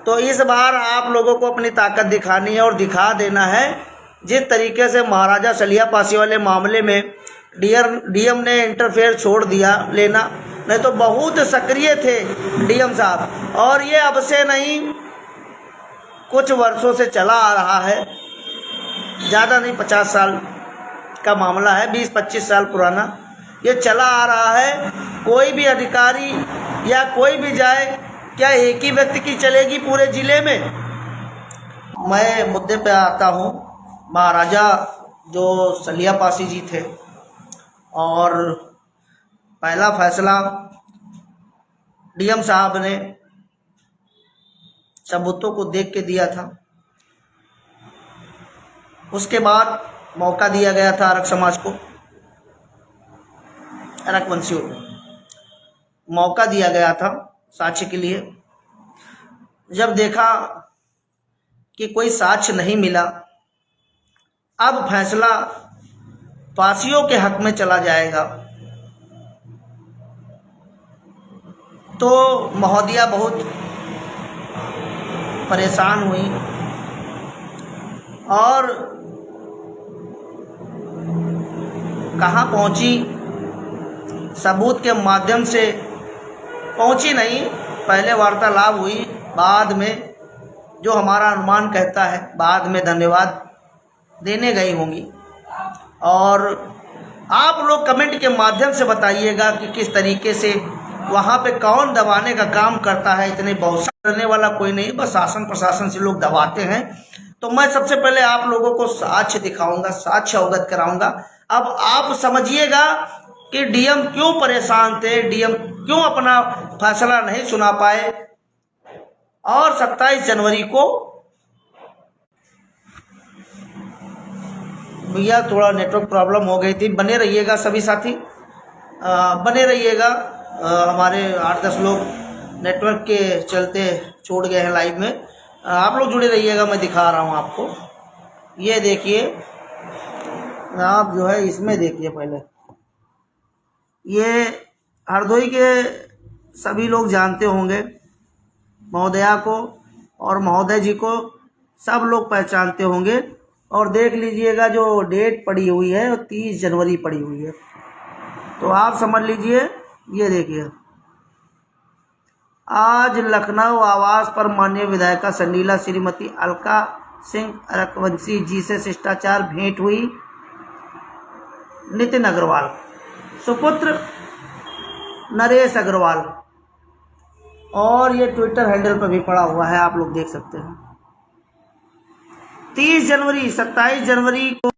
तो इस बार आप लोगों को अपनी ताकत दिखानी है और दिखा देना है। जिस तरीके से महाराजा सलिया पासी वाले मामले में डीएम ने इंटरफेयर छोड़ दिया लेना, नहीं तो बहुत सक्रिय थे डीएम साहब, और ये अब से नहीं कुछ वर्षों से चला आ रहा है, ज़्यादा नहीं 50 साल का मामला है, 20-25 साल पुराना ये चला आ रहा है। कोई भी अधिकारी या कोई भी जाए, क्या एक ही व्यक्ति की चलेगी पूरे ज़िले में? मैं मुद्दे पे आता हूँ। महाराजा जो सलिया पासी जी थे, और पहला फैसला डीएम साहब ने सबूतों को देख के दिया था। उसके बाद मौका दिया गया था आरक समाज को, आरक वंशियों को मौका दिया गया था साक्ष्य के लिए। जब देखा कि कोई साक्ष्य नहीं मिला, अब फैसला पासियों के हक में चला जाएगा, तो महोदया बहुत परेशान हुई और कहाँ पहुंची, सबूत के माध्यम से पहुंची नहीं, पहले वार्तालाप हुई, बाद में जो हमारा अनुमान कहता है बाद में धन्यवाद देने गई होंगी। और आप लोग कमेंट के माध्यम से बताइएगा कि किस तरीके से वहाँ पे कौन दबाने का काम करता है। इतने बहुत करने वाला कोई नहीं, बस शासन प्रशासन से लोग दबाते हैं। तो मैं सबसे पहले आप लोगों को साक्ष्य दिखाऊंगा, साक्ष्य अवगत कराऊंगा। अब आप समझिएगा कि डीएम क्यों परेशान थे, डीएम क्यों अपना फैसला नहीं सुना पाए। और 27 जनवरी को भैया थोड़ा नेटवर्क प्रॉब्लम हो गई थी, बने रहिएगा सभी साथी, बने रहिएगा। हमारे 8-10 लोग नेटवर्क के चलते छोड़ गए हैं लाइव में, आप लोग जुड़े रहिएगा। मैं दिखा रहा हूँ आपको, ये देखिए आप जो है इसमें देखिए। पहले ये हरदोई के सभी लोग जानते होंगे महोदया को, और महोदय जी को सब लोग पहचानते होंगे। और देख लीजिएगा जो डेट पड़ी हुई है वो 30 जनवरी पड़ी हुई है, तो आप समझ लीजिए। ये देखिए, आज लखनऊ आवास पर माननीय विधायिका संडीला श्रीमती अलका सिंह रघुवंशी जी से शिष्टाचार भेंट हुई। नितिन अग्रवाल, सुपुत्र नरेश अग्रवाल, और ये ट्विटर हैंडल पर भी पड़ा हुआ है, आप लोग देख सकते हैं। 30 जनवरी 27 जनवरी को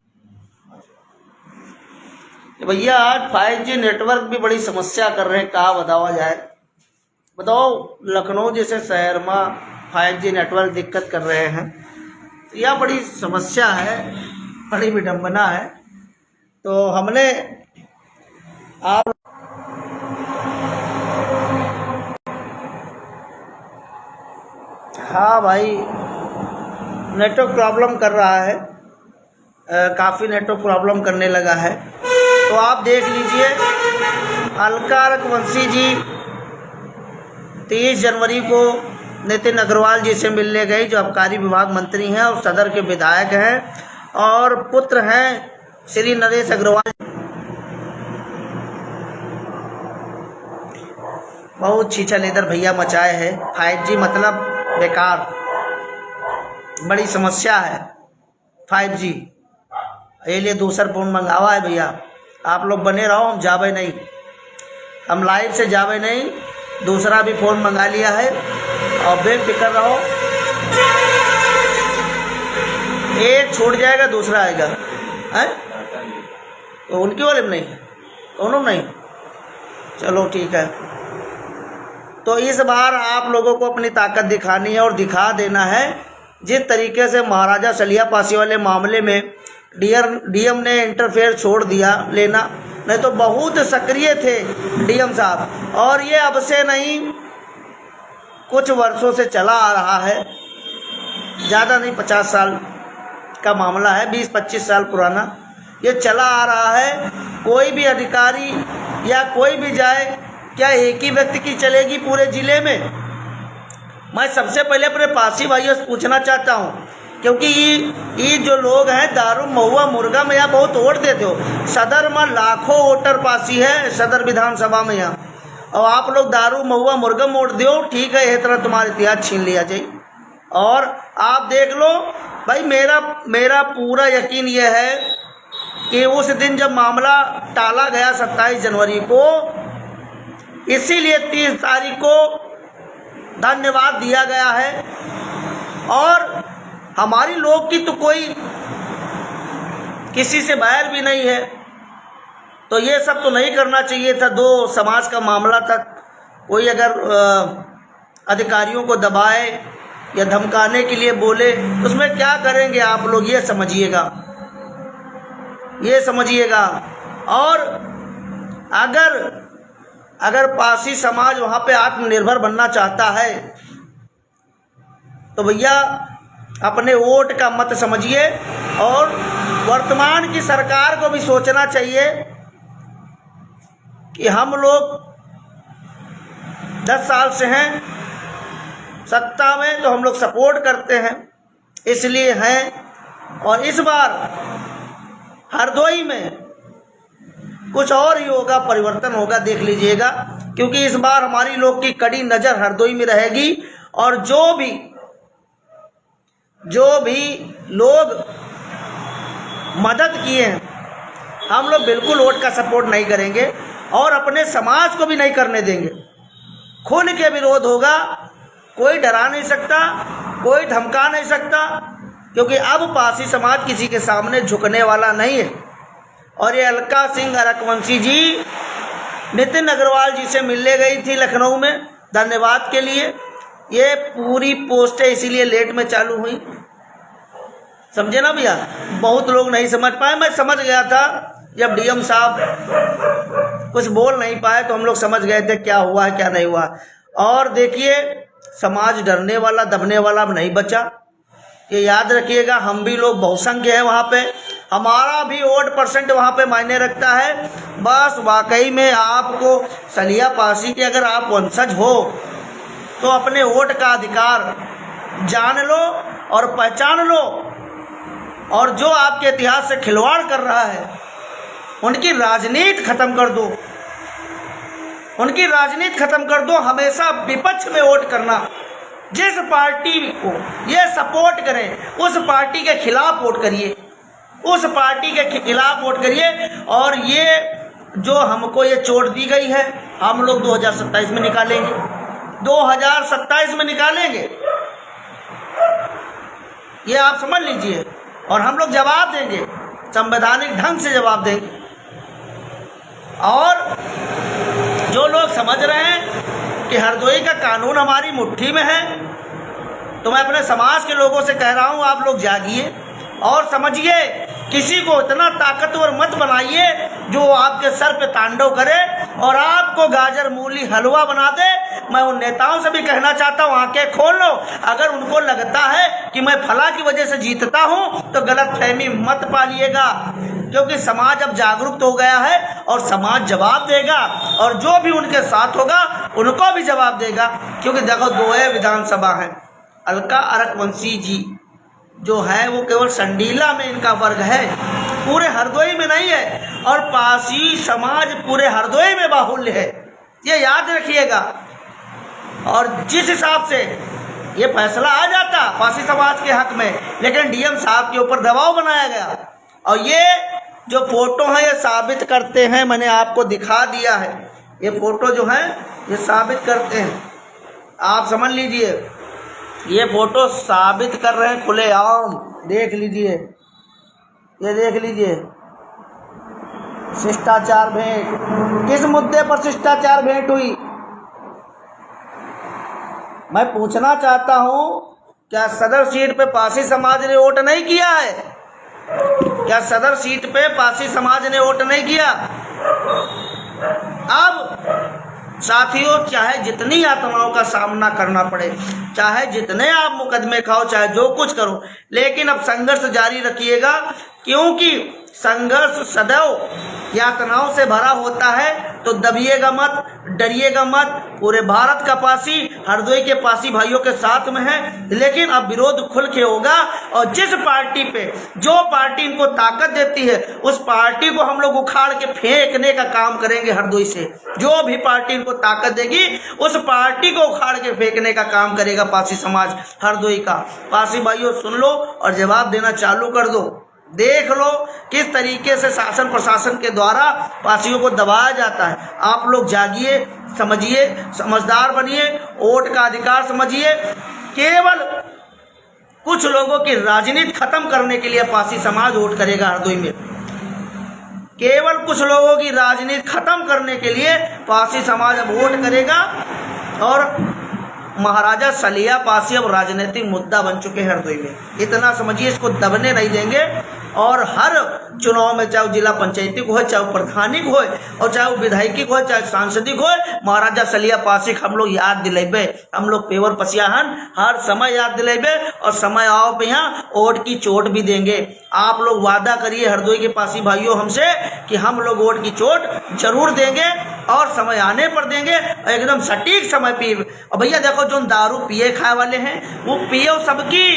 भैया आज 5G नेटवर्क भी बड़ी समस्या कर रहे हैं, कहाँ बतावा जाए। बताओ, लखनऊ जैसे शहर में 5G नेटवर्क दिक्कत कर रहे हैं, तो यह बड़ी समस्या है, बड़ी विडंबना है। तो हमने आप हाँ भाई, नेटवर्क प्रॉब्लम कर रहा है, काफ़ी नेटवर्क प्रॉब्लम करने लगा है। तो आप देख लीजिए, अलका रघुवंशी जी 30 जनवरी को नितिन अग्रवाल जी से मिलने गई, जो आबकारी विभाग मंत्री हैं और सदर के विधायक हैं, और पुत्र हैं श्री नरेश अग्रवाल। बहुत छीछा इधर भैया मचाए है। 5G मतलब बेकार, बड़ी समस्या है 5G। ये लिए दूसरा फोन मंगावा है भैया, आप लोग बने रहो, हम जावे नहीं, हम लाइव से जावे नहीं। दूसरा भी फ़ोन मंगा लिया है और बेफिक्र रहो, एक छूट जाएगा दूसरा आएगा है। तो उनके वाले में नहीं है, दोनों नहीं, चलो ठीक है। तो इस बार आप लोगों को अपनी ताकत दिखानी है और दिखा देना है। जिस तरीके से महाराजा सलिया पासी वाले मामले में डीएम ने इंटरफेयर छोड़ दिया लेना, नहीं तो बहुत सक्रिय थे डीएम साहब, और ये अब से नहीं कुछ वर्षों से चला आ रहा है, ज़्यादा नहीं 50 साल का मामला है, 20-25 साल पुराना ये चला आ रहा है। कोई भी अधिकारी या कोई भी जाए, क्या एक ही व्यक्ति की चलेगी पूरे ज़िले में? मैं सबसे पहले अपने पासी भाइयों से पूछना चाहता हूँ, क्योंकि ये जो लोग हैं दारू महुआ मुर्गा में यहाँ बहुत वोट देते हो। सदर में लाखों वोटर पासी है, सदर विधानसभा में यहाँ, और आप लोग दारू महुआ मुर्गा वोट दो, ठीक है, ये तरह तुम्हारा इतिहास छीन लिया जाए। और आप देख लो भाई, मेरा पूरा यकीन ये है कि उस दिन जब मामला टाला गया 27 जनवरी को, इसीलिए 30 तारीख को धन्यवाद दिया गया है। और हमारी लोग की तो कोई किसी से बैर भी नहीं है, तो ये सब तो नहीं करना चाहिए था। दो समाज का मामला था, कोई अगर अधिकारियों को दबाए या धमकाने के लिए बोले तो उसमें क्या करेंगे आप लोग, ये समझिएगा। और अगर पासी समाज वहाँ पे आत्मनिर्भर बनना चाहता है तो भैया अपने वोट का मत समझिए। और वर्तमान की सरकार को भी सोचना चाहिए कि हम लोग 10 साल से हैं सत्ता में, तो हम लोग सपोर्ट करते हैं, इसलिए हैं। और इस बार हरदोई में कुछ और ही होगा, परिवर्तन होगा, देख लीजिएगा, क्योंकि इस बार हमारी लोग की कड़ी नज़र हरदोई में रहेगी। और जो भी लोग मदद किए हैं, हम लोग बिल्कुल वोट का सपोर्ट नहीं करेंगे और अपने समाज को भी नहीं करने देंगे। खून के विरोध होगा, कोई डरा नहीं सकता, कोई धमका नहीं सकता, क्योंकि अब पासी समाज किसी के सामने झुकने वाला नहीं है। और ये अलका सिंह अरकवंशी जी नितिन अग्रवाल जी से मिलने गई थी लखनऊ में धन्यवाद के लिए। ये पूरी पोस्टें इसीलिए लेट में चालू हुई, समझे ना भैया। बहुत लोग नहीं समझ पाए, मैं समझ गया था जब डीएम साहब कुछ बोल नहीं पाए तो हम लोग समझ गए थे क्या हुआ है क्या नहीं हुआ। और देखिए, समाज डरने वाला दबने वाला अब नहीं बचा, ये याद रखिएगा। हम भी लोग बहुसंख्य हैं वहाँ पे, हमारा भी वोट परसेंट वहाँ पे मायने रखता है। बस वाकई में आपको सलिया पासी के अगर आप वंशज हो तो अपने वोट का अधिकार जान लो और पहचान लो। और जो आपके इतिहास से खिलवाड़ कर रहा है उनकी राजनीति खत्म कर दो, उनकी राजनीति खत्म कर दो। हमेशा विपक्ष में वोट करना, जिस पार्टी को ये सपोर्ट करें उस पार्टी के खिलाफ वोट करिए, उस पार्टी के खिलाफ वोट करिए। और ये जो हमको ये चोट दी गई है हम लोग 2027 में निकालेंगे, 2027 में निकालेंगे, ये आप समझ लीजिए। और हम लोग जवाब देंगे, संवैधानिक ढंग से जवाब देंगे। और जो लोग समझ रहे हैं कि हरदोई का कानून हमारी मुट्ठी में है, तो मैं अपने समाज के लोगों से कह रहा हूँ, आप लोग जागिए और समझिए। किसी को इतना ताकतवर मत बनाइए जो आपके सर पे तांडव करे और आपको गाजर मूली हलवा बना दे। मैं उन नेताओं से भी कहना चाहता हूँ, आंखें खोल लो। अगर उनको लगता है कि मैं फला की वजह से जीतता हूँ तो गलतफहमी मत पालिएगा, क्योंकि समाज अब जागरूक हो गया है और समाज जवाब देगा। और जो भी उनके साथ होगा उनको भी जवाब देगा, क्योंकि देखो 2 विधानसभा है। अलका अरकवंशी जी जो है वो केवल संडीला में इनका वर्ग है, पूरे हरदोई में नहीं है। और पासी समाज पूरे हरदोई में बाहुल्य है, ये याद रखिएगा। और जिस हिसाब से ये फैसला आ जाता पासी समाज के हक में, लेकिन डीएम साहब के ऊपर दबाव बनाया गया। और ये जो फोटो है ये साबित करते हैं, मैंने आपको दिखा दिया है, ये फोटो जो है ये साबित करते हैं, आप समझ लीजिए। ये फोटो साबित कर रहे हैं खुलेआम, देख लीजिए, ये देख लीजिए। शिष्टाचार भेंट, किस मुद्दे पर शिष्टाचार भेंट हुई? मैं पूछना चाहता हूं, क्या सदर सीट पे पासी समाज ने वोट नहीं किया है? क्या सदर सीट पे पासी समाज ने वोट नहीं किया? अब साथियों, चाहे जितनी यातनाओं का सामना करना पड़े, चाहे जितने आप मुकदमे खाओ, चाहे जो कुछ करो, लेकिन अब संघर्ष जारी रखिएगा। क्योंकि संघर्ष सदैव यातनाओं से भरा होता है। तो दबिएगा मत, डरिएगा मत। पूरे भारत का पासी हरदोई के पासी भाइयों के साथ में है, लेकिन अब विरोध खुल के होगा। और जिस पार्टी पे जो पार्टी इनको ताकत देती है उस पार्टी को हम लोग उखाड़ के फेंकने का काम करेंगे हरदोई से। जो भी पार्टी इनको ताकत देगी उस पार्टी को उखाड़ के फेंकने का काम करेगा पासी समाज हरदोई का। पासी भाइयों सुन लो और जवाब देना चालू कर दो। देख लो किस तरीके से शासन प्रशासन के द्वारा पासियों को दबाया जाता है। आप लोग जागिए, समझिए, समझदार बनिए, वोट का अधिकार समझिए। केवल कुछ लोगों की राजनीति खत्म करने के लिए पासी समाज वोट करेगा हरदोई में। केवल कुछ लोगों की राजनीति खत्म करने के लिए पासी समाज अब वोट करेगा। और महाराजा सलिया पासी अब राजनीतिक मुद्दा बन चुके हैं हरदोई में। इतना समझिए, इसको दबने नहीं देंगे। और हर चुनाव में, चाहे जिला पंचायती हो, चाहे प्रधानिक हो, और चाहे वो विधायकी हो, चाहे सांसदिक हो, महाराजा सलिया पासी हम लोग याद दिलेबे। हम लोग पेवर पसियाहन हर समय याद दिलेबे। और समय आओ पे यहाँ वोट की चोट भी देंगे। आप लोग वादा करिए हरदोई के पासी भाइयों हमसे कि हम लोग वोट की चोट जरूर देंगे और समय आने पर देंगे, एकदम सटीक समय पिए। और भैया देखो, जो दारू पिए खाए वाले हैं वो पियो सबकी,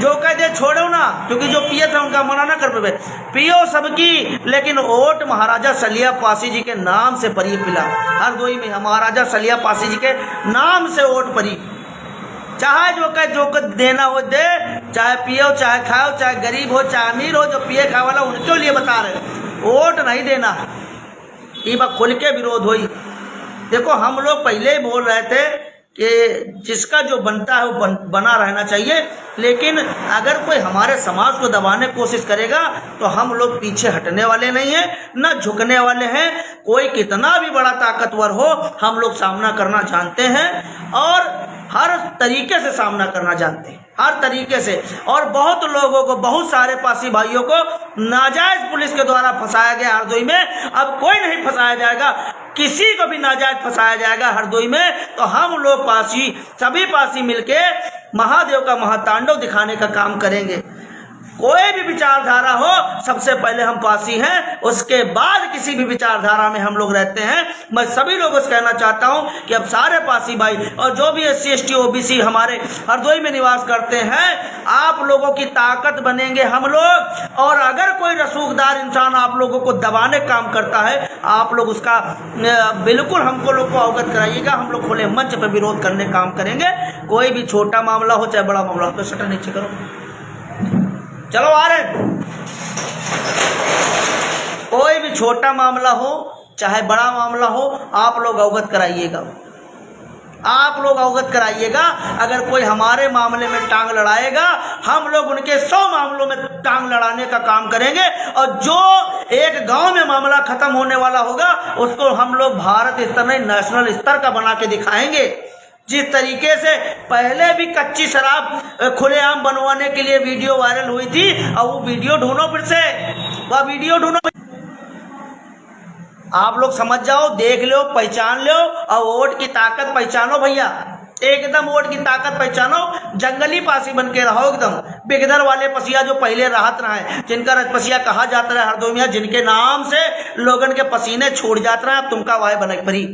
जो कह दे छोड़ो ना, क्योंकि जो पिए थे उनका मना ना कर पाए, पियो सबकी, लेकिन वोट महाराजा सलिया पासी जी के नाम से परी पिला। हरदोई में महाराजा सलिया पासी जी के नाम से वोट परी। चाहे जो कह देना हो दे, चाहे पियो, चाहे खाओ, चाहे गरीब हो, चाहे अमीर हो, जो पिए खाए वाला उनके लिए बता रहे, वोट नहीं देना है। ये बात खुल के विरोध हुई। देखो, हम लोग पहले ही बोल रहे थे कि जिसका जो बनता है वो बना रहना चाहिए, लेकिन अगर कोई हमारे समाज को दबाने की कोशिश करेगा तो हम लोग पीछे हटने वाले नहीं हैं, न झुकने वाले हैं। कोई कितना भी बड़ा ताकतवर हो, हम लोग सामना करना जानते हैं और हर तरीके से सामना करना जानते हैं, हर तरीके से। और बहुत लोगों को, बहुत सारे पासी भाइयों को नाजायज पुलिस के द्वारा फंसाया गया हरदोई में। अब कोई नहीं फंसाया जाएगा, किसी को भी नाजायज फंसाया जाएगा हरदोई में तो हम लोग पासी, सभी पासी मिलके महादेव का महातांडव दिखाने का काम करेंगे। कोई भी विचारधारा हो, सबसे पहले हम पासी हैं, उसके बाद किसी भी विचारधारा में हम लोग रहते हैं। मैं सभी लोगों से कहना चाहता हूं कि अब सारे पासी भाई और जो भी SC ST OBC हमारे हरदोई में निवास करते हैं, आप लोगों की ताकत बनेंगे हम लोग। और अगर कोई रसूखदार इंसान आप लोगों को दबाने का काम करता है, आप लोग उसका बिल्कुल हमको लोग को अवगत कराइएगा। हम लोग खुले मंच पर विरोध करने का काम करेंगे। कोई भी छोटा मामला हो चाहे बड़ा मामला हो, तो शटर नीचे करो, चलो आ रहे। कोई भी छोटा मामला हो चाहे बड़ा मामला हो, आप लोग अवगत कराइएगा, आप लोग अवगत कराइएगा। अगर कोई हमारे मामले में टांग लड़ाएगा, हम लोग उनके 100 मामलों में टांग लड़ाने का काम करेंगे। और जो एक गांव में मामला खत्म होने वाला होगा उसको हम लोग भारत स्तर में नेशनल स्तर का बना के दिखाएंगे। जिस तरीके से पहले भी कच्ची शराब खुलेआम बनवाने के लिए वीडियो वायरल हुई थी, और वो वीडियो ढूंढो, फिर से वह वीडियो ढूंढो, आप लोग समझ जाओ, देख लो, पहचान लो और वोट की ताकत पहचानो भैया। एकदम वोट की ताकत पहचानो। जंगली पासी बन के रहो, एकदम बेगदर वाले पसिया जो पहले राहत रहे, जिनका रजपसिया कहा जाता है हरदोई में, जिनके नाम से लोगन के पसीने छूट जाते रहे, अब तुमका वाय बन परी।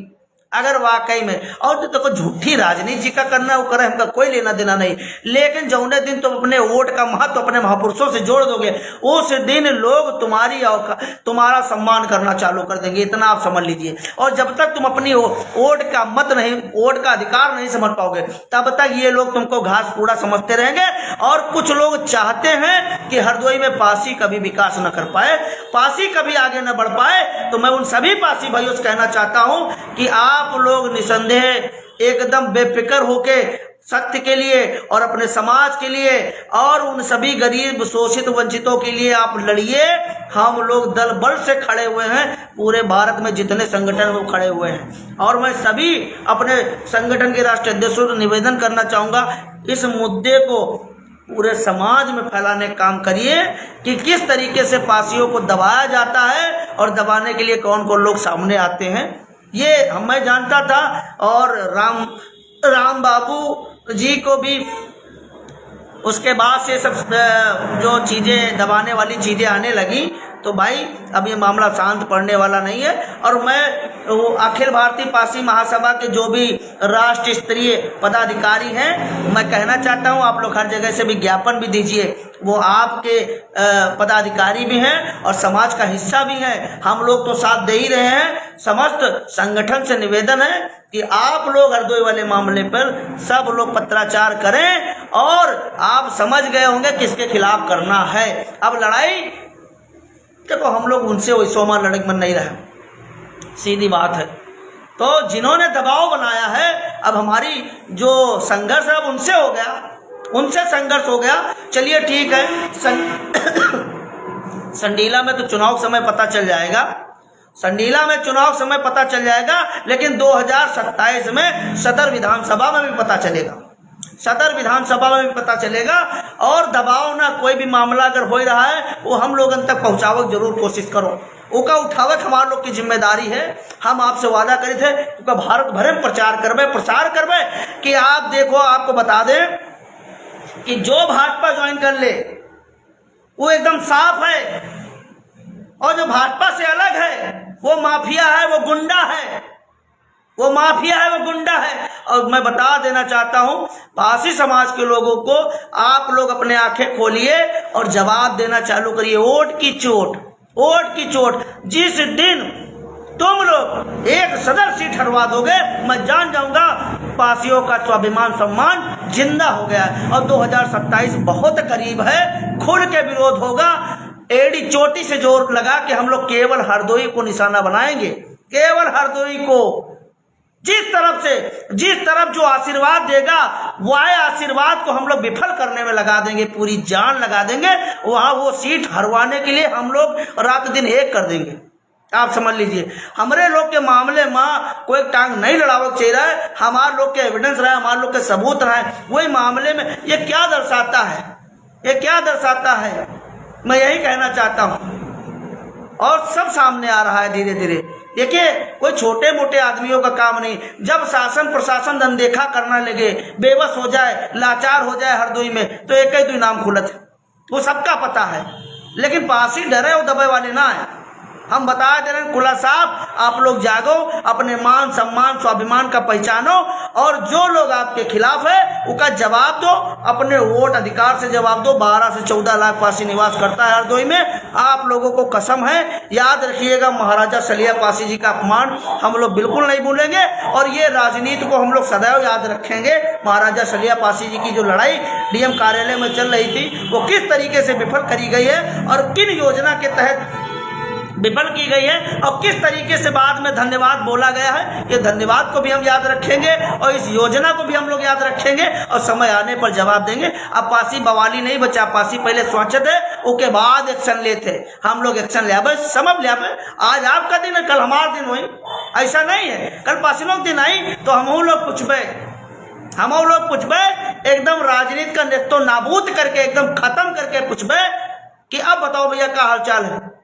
अगर वाकई में, और तो झूठी राजनीति जी का करना वो करे, हमका कोई लेना देना नहीं, लेकिन जौने दिन तुम अपने वोट का महत्व अपने महापुरुषों से जोड़ दोगे, उस दिन लोग तुम्हारा सम्मान करना चालू कर देंगे। इतना आप समझ लीजिए। और जब तक तुम अपनी वोट का मत नहीं, वोट का अधिकार नहीं समझ पाओगे, तब तक ये लोग तुमको घास पूरा समझते रहेंगे। और कुछ लोग चाहते हैं कि हरदोई में पासी कभी विकास न कर पाए, पासी कभी आगे न बढ़ पाए। तो मैं उन सभी पासी भाइयों से कहना चाहता हूं कि आप लोग निसंदेह एकदम बेफिक्र होके सत्य के लिए और अपने समाज के लिए और उन सभी गरीब शोषित वंचितों के लिए आप लड़िए। हम लोग दल बल से खड़े हुए हैं, पूरे भारत में जितने संगठन वो खड़े हुए हैं। और मैं सभी अपने संगठन के राष्ट्रीय अध्यक्षों से निवेदन करना चाहूँगा, इस मुद्दे को पूरे समाज में फैलाने का काम करिए कि किस तरीके से पासियों को दबाया जाता है और दबाने के लिए कौन कौन लोग सामने आते हैं। ये मैं जानता था, और राम बाबू जी को भी उसके बाद से सब जो चीज़ें दबाने वाली चीज़ें आने लगी, तो भाई अब ये मामला शांत पड़ने वाला नहीं है। और मैं वो अखिल भारतीय पारसी महासभा के जो भी राष्ट्र स्तरीय पदाधिकारी हैं, मैं कहना चाहता हूँ आप लोग हर जगह से विज्ञापन भी दीजिए, वो आपके पदाधिकारी भी हैं और समाज का हिस्सा भी हैं। हम लोग तो साथ दे ही रहे हैं। समस्त संगठन से निवेदन है कि आप लोग हरदोई वाले मामले पर सब लोग पत्राचार करें, और आप समझ गए होंगे किसके खिलाफ करना है। अब लड़ाई देखो, हम लोग उनसे वैसो हमारा लड़ाई मन नहीं रहा, सीधी बात है। तो जिन्होंने दबाव बनाया है, अब हमारी जो संघर्ष है अब उनसे हो गया, उनसे संघर्ष हो गया। चलिए ठीक है, संडीला में तो चुनाव समय पता चल जाएगा, संडीला में चुनाव समय पता चल जाएगा, लेकिन 2027 में सदर विधानसभा में भी पता चलेगा, सदर विधानसभा में भी पता चलेगा। और दबाव ना कोई भी मामला अगर हो रहा है वो हम लोगों तक पहुँचावे जरूर कोशिश करो, उका उठावे हमारे लोग की जिम्मेदारी है। हम आपसे वादा करे थे उनका भारत भर में प्रचार करवे कि आप देखो, आपको बता दें कि जो भाजपा ज्वाइन कर ले वो एकदम साफ है, और जो भाजपा से अलग है वो माफिया है, वो गुंडा है, वो माफिया है, वो गुंडा है। और मैं बता देना चाहता हूं पारसी समाज के लोगों को, आप लोग अपने आंखें खोलिए और जवाब देना चालू करिए। वोट की चोट जिस दिन तुम लोग एक सदर सीट हरवा दोगे, मैं जान जाऊंगा पारसियों का स्वाभिमान सम्मान जिंदा हो गया। और 2027 बहुत करीब है, खुल के विरोध होगा। एड़ी चोटी से जोर लगा के हम लोग केवल हरदोई को निशाना बनाएंगे, केवल हरदोई को। जिस तरफ जो आशीर्वाद देगा वह आशीर्वाद को हम लोग विफल करने में लगा देंगे, पूरी जान लगा देंगे। वहां वो सीट हरवाने के लिए हम लोग रात दिन एक कर देंगे। आप समझ लीजिए, हमारे लोग के मामले में कोई टांग नहीं लड़ावा चाहिए, हमारे लोग के एविडेंस रहे, हमारे लोग के सबूत रहे, वही मामले में ये क्या दर्शाता है, ये क्या दर्शाता है, मैं यही कहना चाहता हूं। और सब सामने आ रहा है धीरे धीरे। देखिए, कोई छोटे मोटे आदमियों का काम नहीं। जब शासन प्रशासन अनदेखा करने लगे, बेबस हो जाए, लाचार हो जाए हरदोई में, तो एक ही तो नाम खुलत है, वो सबका पता है। लेकिन पासी डरे वो दबे वाले ना है। हम बता दे रहे हैं खुला साफ, आप लोग जागो, अपने मान सम्मान स्वाभिमान का पहचानो, और जो लोग आपके खिलाफ है उसका जवाब दो, अपने वोट अधिकार से जवाब दो। 12 से 14 लाख पासी निवास करता है हरदोई में। आप लोगों को कसम है, याद रखिएगा, महाराजा सलिया पासी जी का अपमान हम लोग बिल्कुल नहीं भूलेंगे, और ये राजनीति को हम लोग सदैव याद रखेंगे। महाराजा सलिया पासी जी की जो लड़ाई डीएम कार्यालय में चल रही थी, वो किस तरीके से विफल करी गई है और किन योजना के तहत विफल की गई है, और किस तरीके से बाद में धन्यवाद बोला गया है, ये धन्यवाद को भी हम याद रखेंगे, और इस योजना को भी हम लोग याद रखेंगे, और समय आने पर जवाब देंगे। अब पासी बवाली नहीं बचा, पासी पहले सोचते उसके बाद एक्शन लेते, हम लोग एक्शन ले समझ ले। आज आपका दिन है, कल हमारा दिन हुई, ऐसा नहीं है। कल पासी लोग दिन आई तो हम लोग पूछबे, एकदम राजनीति का नेतो नाबूद करके, एकदम खत्म करके पूछबे कि अब बताओ भैया क्या हालचाल है।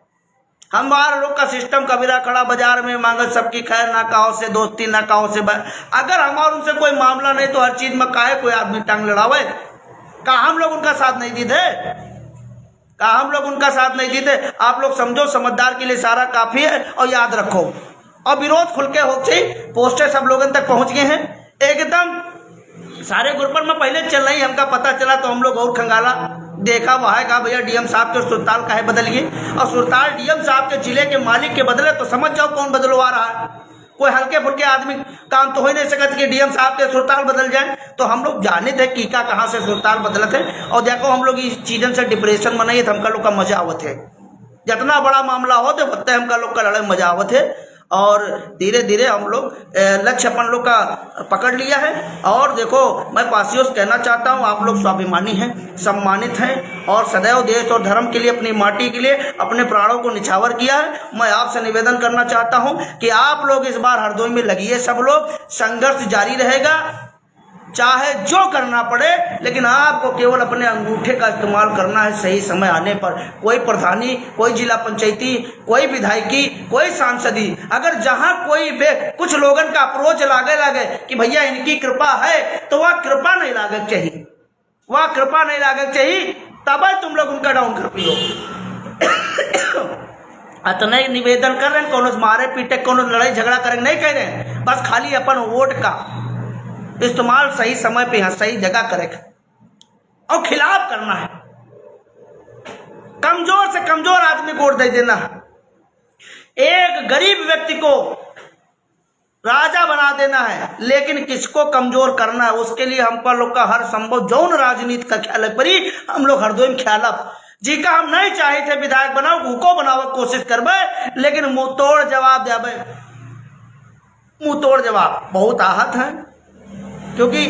हमारे लोग का सिस्टम कबीरा खड़ा बाजार में मांगत सबकी खैर, ना काहो से दोस्ती, ना काहो से अगर हमारे उनसे कोई मामला नहीं तो हर चीज में काहे कोई आदमी टांग लड़ावे। का हम लोग उनका साथ नहीं देते, का हम लोग उनका साथ नहीं देते। आप लोग समझो, समझदार के लिए सारा काफी है। और याद रखो, और विरोध खुल के हो चाहिए। पोस्टर सब लोगों तक पहुंच गए हैं, एकदम सारे ग्रुप में पहले चल रही, हमका पता चला तो हम लोग और खंगाला देखा, वह है कहा भैया डीएम साहब के सुरताल काहे बदल गए, और सुरताल डीएम साहब के जिले के मालिक के बदले, तो समझ जाओ कौन बदलवा रहा है। कोई हल्के फुल्के आदमी काम तो हो ही नहीं सकता कि डीएम साहब के सुरताल बदल जाए। तो हम लोग जाने थे कि कहाँ से सुरताल बदलत है, और देखो हम लोग इस चीजन से डिप्रेशन में नहीं, हमका लोग का मजा आवत है। जितना बड़ा मामला हो तो उतना हमका लोग का लड़ाई मजा आवत है। और धीरे धीरे हम लोग लक्ष्य अपन लोग का पकड़ लिया है। और देखो, मैं पासियों से कहना चाहता हूँ, आप लोग स्वाभिमानी हैं, सम्मानित हैं, और सदैव देश और धर्म के लिए, अपनी माटी के लिए अपने प्राणों को निछावर किया है। मैं आपसे निवेदन करना चाहता हूँ कि आप लोग इस बार हरदोई में लगिए, सब लोग, संघर्ष जारी रहेगा, चाहे जो करना पड़े, लेकिन आपको केवल अपने अंगूठे का इस्तेमाल करना है सही समय आने पर। कोई प्रधानी, कोई जिला पंचायती, कोई विधायकी, कोई सांसदी, अगर जहां कोई कुछ लोगों का अप्रोच लागे कि भैया इनकी कृपा है, तो वह कृपा नहीं लागे चाहिए, वह कृपा नहीं लागे चाहिए, तब तुम लोग उनका डाउन कर पियो। इतना ही निवेदन कर रहे हैं, कौन मारे पीटे कौन लड़ाई झगड़ा करेंगे नहीं कह रहे हैं, बस खाली अपन वोट का इस्तेमाल सही समय पे यहाँ सही जगह करेगा और खिलाफ करना है। कमजोर से कमजोर आदमी को वोट दे देना है, एक गरीब व्यक्ति को राजा बना देना है, लेकिन किसको कमजोर करना है उसके लिए हम पर लोग का हर संभव जौन राजनीति का ख्याल परी हम लोग हरदोई में ख्याल जी का हम नहीं चाहे थे विधायक बनाओ उको बनाओ कोशिश करबे, लेकिन मुंह तोड़ जवाब देबे, मुंह तोड़ जवाब बहुत आहत है, क्योंकि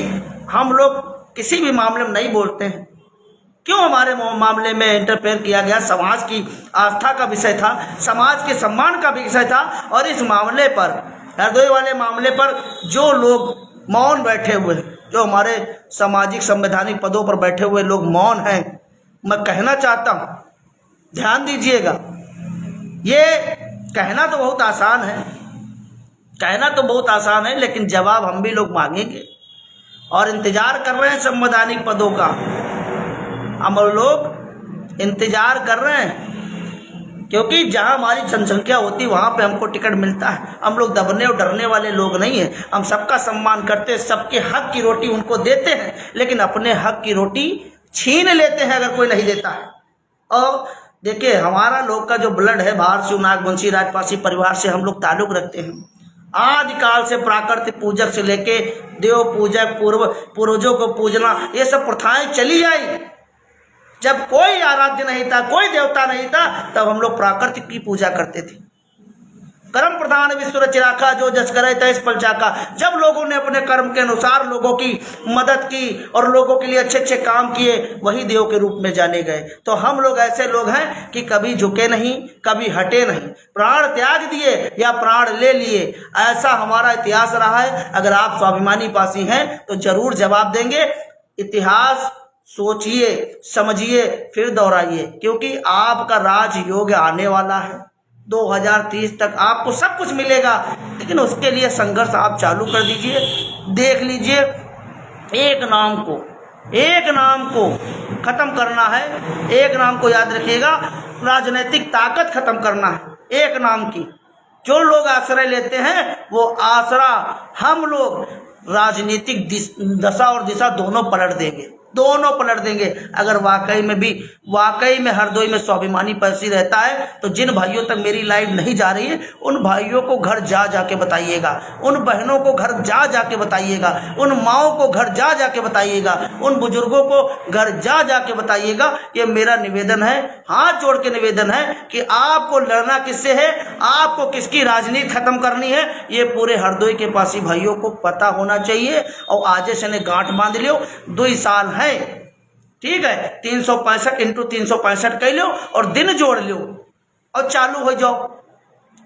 हम लोग किसी भी मामले में नहीं बोलते हैं। क्यों हमारे मामले में इंटरफेयर किया गया? समाज की आस्था का विषय था, समाज के सम्मान का विषय था, और इस मामले पर हरदोई वाले मामले पर जो लोग मौन बैठे हुए, जो हमारे सामाजिक संवैधानिक पदों पर बैठे हुए लोग मौन हैं, मैं कहना चाहता हूं ध्यान दीजिएगा। ये कहना तो बहुत आसान है, कहना तो बहुत आसान है, लेकिन जवाब हम भी लोग मांगेंगे और इंतजार कर रहे हैं संवैधानिक पदों का। हम लोग इंतजार कर रहे हैं, क्योंकि जहां हमारी जनसंख्या होती वहां पे हमको टिकट मिलता है। हम लोग दबने और डरने वाले लोग नहीं हैं, हम सबका सम्मान करते हैं, सबके हक की रोटी उनको देते हैं, लेकिन अपने हक की रोटी छीन लेते हैं अगर कोई नहीं देता है। और देखिए हमारा लोग का जो ब्लड है बाहर शिव नागवंशी राजपासी परिवार से हम लोग ताल्लुक रखते हैं। आदिकाल से प्राकृतिक पूजक से लेके देव पूजक पूर्वजों को पूजना, ये सब प्रथाएं चली आई। जब कोई आराध्य नहीं था, कोई देवता नहीं था, तब हम लोग प्राकृतिक की पूजा करते थे। कर्म प्रधान विश्व रचिराखा जो जस करे तैस पल चाका। जब लोगों ने अपने कर्म के अनुसार लोगों की मदद की और लोगों के लिए अच्छे अच्छे काम किए, वही देव के रूप में जाने गए। तो हम लोग ऐसे लोग हैं कि कभी झुके नहीं, कभी हटे नहीं, प्राण त्याग दिए या प्राण ले लिए, ऐसा हमारा इतिहास रहा है। अगर आप स्वाभिमानी पासी हैं तो जरूर जवाब देंगे। इतिहास सोचिए, समझिए, फिर दोहराइए, क्योंकि आपका राजयोग आने वाला है। 2030 तक आपको सब कुछ मिलेगा, लेकिन उसके लिए संघर्ष आप चालू कर दीजिए। देख लीजिए, एक नाम को खत्म करना है, एक नाम को याद रखिएगा, राजनीतिक ताकत खत्म करना है एक नाम की। जो लोग आश्रय लेते हैं वो आसरा हम लोग राजनीतिक दशा और दिशा दोनों पलट देंगे। अगर वाकई में हरदोई में स्वाभिमानी पासी रहता है तो जिन भाइयों तक मेरी लाइव नहीं जा रही है उन भाइयों को घर जा जाके बताइएगा, उन बहनों को घर जा जाके बताइएगा, उन माओं को घर जा जाके बताइएगा, उन बुजुर्गों को घर जा जाके बताइएगा। ये मेरा निवेदन है, हाथ जोड़ के निवेदन है कि आपको लड़ना किससे है, आपको किसकी राजनीति खत्म करनी है, ये पूरे हरदोई के पासी भाइयों को पता होना चाहिए। और आजे से ने गांठ बांध लियो, 2 साल है, ठीक है, 365 × 365 कर लो और दिन जोड़ लो और चालू हो जाओ।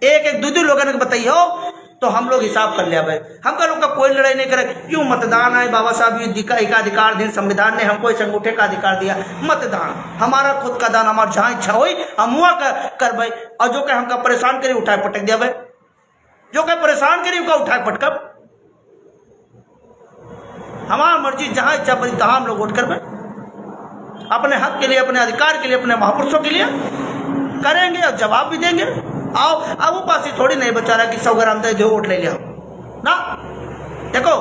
एक 2 लोगों ने बताइए हो तो हम लोग हिसाब कर लिया भाई। हम लोग का कोई लड़ाई नहीं करे। क्यों? मतदान है, बाबा साहब एकाधिकार दिन संविधान ने हमको इस अंगूठे का अधिकार दिया। मतदान हमारा खुद का दान, हमारा जहां इच्छा हुई हम हुआ कर भाई। और जो कहे हमका परेशान करी उठाए पटक दिया भाई, जो कहे परेशान करी उनका उठाए पटक। हमारा मर्जी जहां इच्छा पड़ी तहां हम लोग वोट कर भाई, अपने हक के लिए, अपने अधिकार के लिए, अपने महापुरुषों के लिए करेंगे और जवाब भी देंगे। आओ अब वो पास थोड़ी नहीं बचा रहा कि 100 ग्राम दे दो वोट ले लिया ना। देखो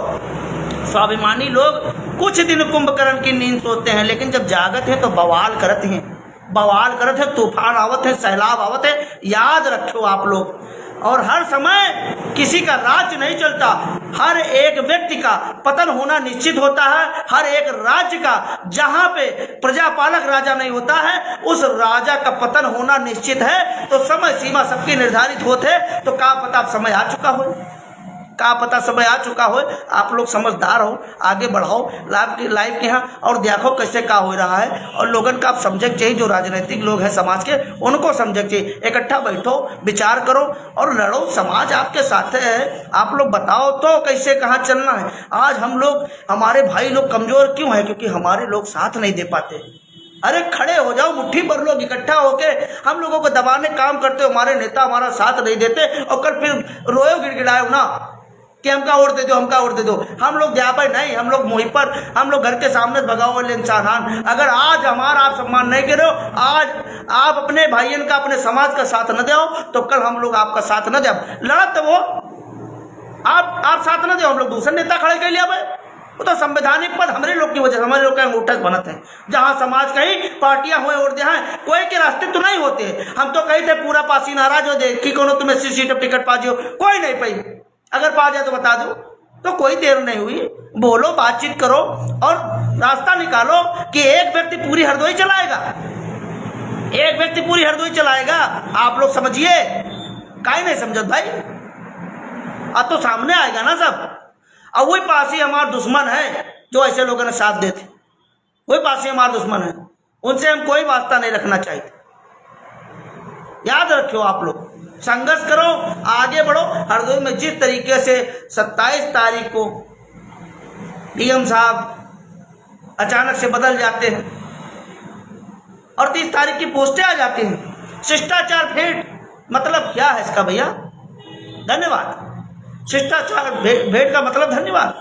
स्वाभिमानी लोग कुछ दिन कुंभकर्ण की नींद सोते हैं, लेकिन जब जागत है तो बवाल करते हैं, तूफान आवत है, सैलाब आवत है। याद रखो आप लोग। और हर समय किसी का राज्य नहीं चलता, हर एक व्यक्ति का पतन होना निश्चित होता है। हर एक राज्य का जहां पे प्रजापालक राजा नहीं होता है उस राजा का पतन होना निश्चित है। तो समय सीमा सबकी निर्धारित होते, तो क्या पता समय आ चुका हो, आप लोग समझदार हो, आगे बढ़ाओ लाइव के यहाँ और देखो कैसे क्या हो रहा है। और लोगन का आप समझ चाहिए, जो राजनीतिक लोग हैं समाज के, उनको समझ चाहिए। इकट्ठा बैठो, विचार करो और लड़ो। समाज आपके साथ है। आप लोग बताओ तो कैसे कहाँ चलना है। आज हम लोग, हमारे भाई लोग कमजोर क्यों है? क्योंकि हमारे लोग साथ नहीं दे पाते। अरे खड़े हो जाओ, मुट्ठी भर लोग इकट्ठा होके हम लोगों को दबाने काम करते हो। हमारे नेता हमारा साथ नहीं देते और कल फिर रोयो गिड़गिड़ाओ ना, कि हमका वोट दे दो, हमका वोट दे दो। हम लोग द्यापर नहीं, हम लोग मुहिब पर, हम लोग घर के सामने भगाओ वाले इंसान हैं। अगर आज हमारा आप सम्मान नहीं करो, आज आप अपने भाइयों का, अपने समाज का साथ न दो, तो कल हम लोग आपका साथ न दे। लड़त वो आप साथ न दो, हम लोग दूसरे नेता खड़े कर लिया भाई। वो तो संवैधानिक पद हमारे लोग की वजह से, हमारे लोग का अंगूठा बनत है। जहाँ समाज कहीं पार्टियां हुए और दे कोई के रास्ते तो नहीं होते। हम तो कही थे पूरा पासी नाराज हो दे कि कोनो तुम्हें सीट टिकट पा जियो, कोई नहीं पाई। अगर पा जाए तो बता दो। तो कोई देर नहीं हुई, बोलो, बातचीत करो और रास्ता निकालो कि एक व्यक्ति पूरी हरदोई चलाएगा, एक व्यक्ति पूरी हरदोई चलाएगा। आप लोग समझिए, काहे नहीं समझत भाई? अब तो सामने आएगा ना सब। अब वही पासी हमारे दुश्मन है जो ऐसे लोगों ने साथ देते, वही पासी हमारे दुश्मन है, उनसे हम कोई वास्ता नहीं रखना चाहिए। याद रखियो, आप लोग संघर्ष करो, आगे बढ़ो। हरदोई में जिस तरीके से 27 तारीख को डीएम साहब अचानक से बदल जाते हैं और 30 तारीख की पोस्टें आ जाती हैं, शिष्टाचार भेंट, मतलब क्या है इसका भैया? धन्यवाद। शिष्टाचार भेंट का मतलब धन्यवाद।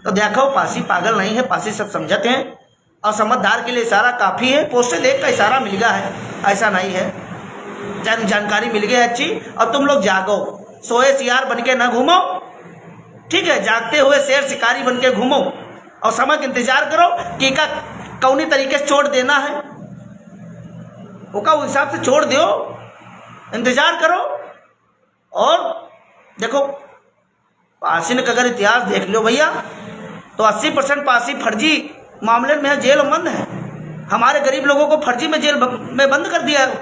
तो देखो, पासी पागल नहीं है, पासी सब समझते हैं और समझदार के लिए इशारा काफ़ी है। पोस्टें देख का इशारा मिल गया है, ऐसा नहीं है, जानकारी मिल गई अच्छी। और तुम लोग जागो, सोए सियार बन के ना घूमो, ठीक है? जागते हुए शेर शिकारी बन के घूमो और समय का इंतजार करो कि का कौनी तरीके से छोड़ देना है, वो हिसाब से छोड़ दो, इंतजार करो। और देखो, पासी ने अगर इतिहास देख लो भैया, तो 80% पासी फर्जी मामले में जेल बंद है। हमारे गरीब लोगों को फर्जी में जेल में बंद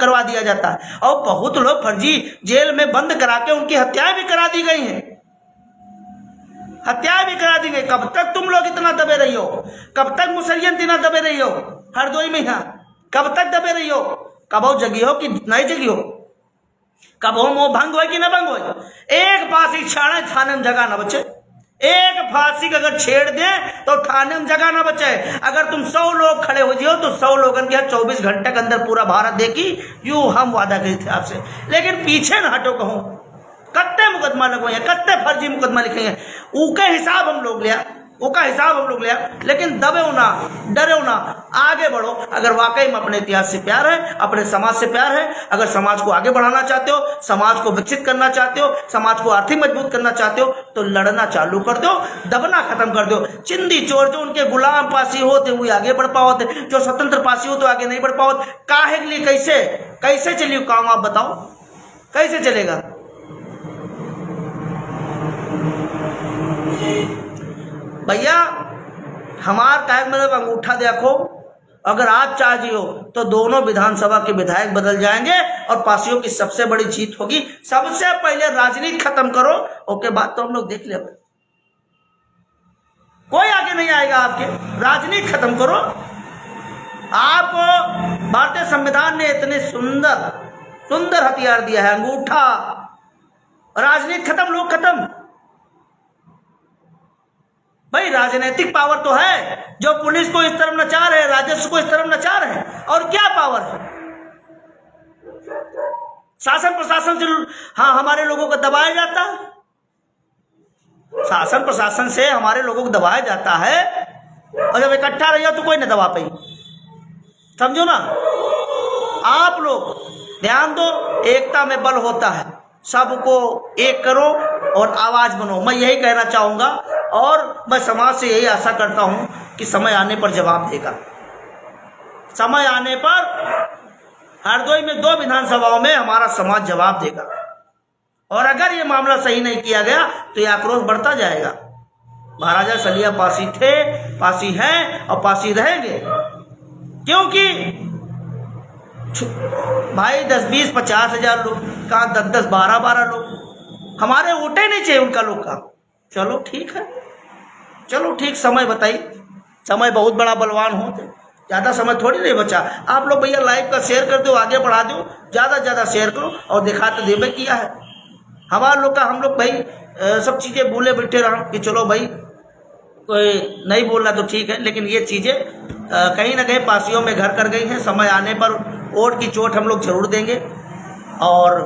करवा दिया जाता है, और बहुत लोग फर्जी जेल में बंद करा के उनकी हत्याएं भी करा दी गई हैं, हत्याएं भी करा दी गई। कब तक तुम लोग इतना दबे रही हो? कब तक मुसैयन इतना दबे रही हो हरदोई में? यहाँ कब तक दबे रही हो? कब हो जगी हो कि नहीं जगी हो? कब हो मोह भंग हो कि न भंग हो? एक फांसी छाड़े थाने में जगह न बचे, एक फांसी अगर छेड़ दे तो थाने में जगह न बचे। अगर तुम 100 लोग खड़े हो जियो तो 100 लोगों के 24 घंटे के अंदर पूरा भारत देखी, यूं हम वादा करे थे आपसे। लेकिन पीछे न हटो, कहूँ कत्ते मुकदमा लगवाए हैं, कत्ते फर्जी मुकदमा लिखे हैं, उनके हिसाब हम लोग लिया, उसका हिसाब हम लोग लिया। लेकिन दबे ना, डरे ना, आगे बढ़ो। अगर वाकई में अपने इतिहास से प्यार है, अपने समाज से प्यार है, अगर समाज को आगे बढ़ाना चाहते हो, समाज को विकसित करना चाहते हो, समाज को आर्थिक मजबूत करना चाहते हो, तो लड़ना चालू कर दो, दबना खत्म कर दो। चिंदी चोर जो उनके गुलाम पासी होते वो आगे बढ़ पाओ, जो स्वतंत्र पासी हो तो आगे नहीं बढ़ पाओ। काहे के लिए? कैसे चलिए काम? आप बताओ कैसे चलेगा? भैया हमार टाइम मतलब अंगूठा देखो, अगर आप चाहिए तो दोनों विधानसभा के विधायक बदल जाएंगे और पासियों की सबसे बड़ी जीत होगी। सबसे पहले राजनीति खत्म करो, उसके बाद तो हम लोग देख लेंगे, कोई आगे नहीं आएगा आपके। राजनीति खत्म करो। आपको भारतीय संविधान ने इतने सुंदर हथियार दिया है, अंगूठा। राजनीति खत्म, लोग खत्म। भाई राजनीतिक पावर तो है, जो पुलिस को इस तरफ नचार है, राजस्व को इस तरफ नचार है, और क्या पावर है? शासन प्रशासन से हाँ हमारे लोगों को दबाया जाता है, शासन प्रशासन से हमारे लोगों को दबाया जाता है, और जब इकट्ठा रहिए तो कोई न दबा पाई। समझो ना, आप लोग ध्यान दो, एकता में बल होता है। सबको एक करो और आवाज बनो, मैं यही कहना चाहूंगा। और मैं समाज से यही आशा करता हूं कि समय आने पर जवाब देगा। समय आने पर हरदोई में 2 विधानसभाओं में हमारा समाज जवाब देगा, और अगर ये मामला सही नहीं किया गया तो ये आक्रोश बढ़ता जाएगा। महाराजा सलिया पासी थे, पासी हैं और पासी रहेंगे। क्योंकि भाई 10-20, 50 हजार लोग का 10-10, 12-12 लोग, हमारे वोटे नहीं चाहिए उनका लोग का। चलो ठीक है, चलो ठीक, समय बताइए। समय बहुत बड़ा बलवान हो, ज़्यादा समय थोड़ी नहीं बचा। आप लोग भैया लाइव का शेयर कर दो, आगे बढ़ा दो, ज़्यादा से ज़्यादा शेयर करो और दिखा तो देवे किया है हमारे लोग का। हम लोग भाई सब चीज़ें भूले बैठे रहा कि चलो भाई कोई नहीं बोल रहा तो ठीक है, लेकिन ये चीज़ें कहीं ना कहीं पासियों में घर कर गई हैं। समय आने पर वोट की चोट हम लोग जरूर देंगे और